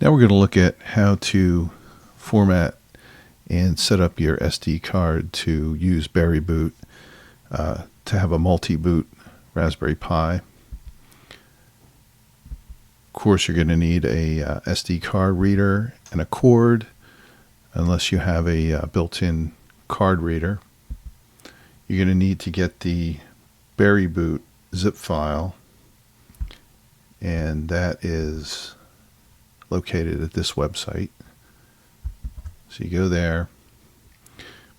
Now we're going to look at how to format and set up your SD card to use Berryboot to have a multi-boot Raspberry Pi. Of course, you're going to need a SD card reader and a cord, unless you have a built-in card reader. You're going to need to get the Berryboot zip file, and that is located at this website. So you go there,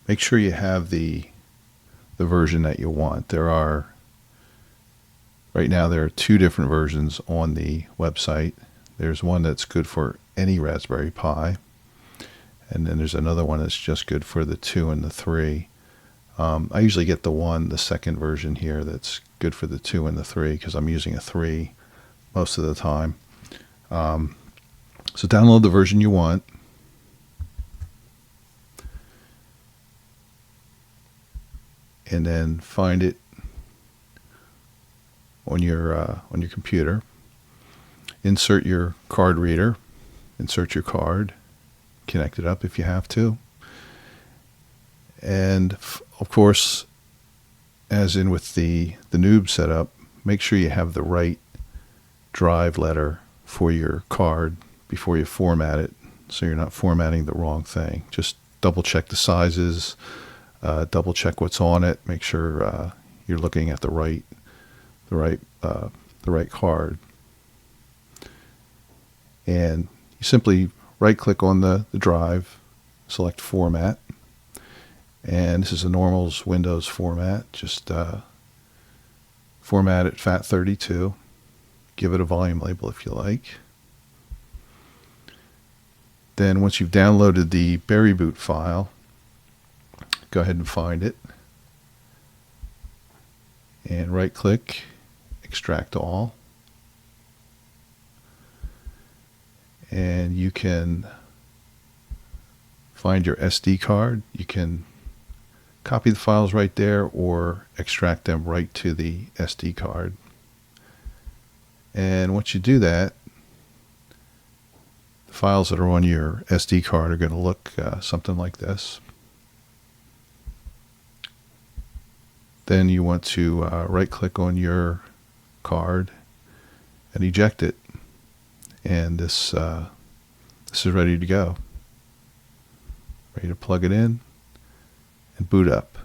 make sure you have the version that you want. Right now there are two different versions on the website. There's one that's good for any Raspberry Pi, and then there's another one that's just good for the 2 and the 3. I usually get the second version here that's good for the 2 and the 3 because I'm using a 3 most of the time. So download the version you want. And then find it on your computer. Insert your card reader. Insert your card. Connect it up if you have to. And of course, as in with the noob setup, make sure you have the right drive letter for your card before you format it, so you're not formatting the wrong thing. Just double check the sizes, double check what's on it, make sure you're looking at the right card. And you simply right click on the drive, select format, and this is a normal Windows format. Just format it FAT32. Give it a volume label if you like. Then once you've downloaded the Berryboot file, go ahead and find it. And right click, extract all. And you can find your SD card. You can copy the files right there or extract them right to the SD card. And once you do that, the files that are on your SD card are going to look something like this. Then you want to right click on your card and eject it. And this is ready to go. Ready to plug it in and boot up.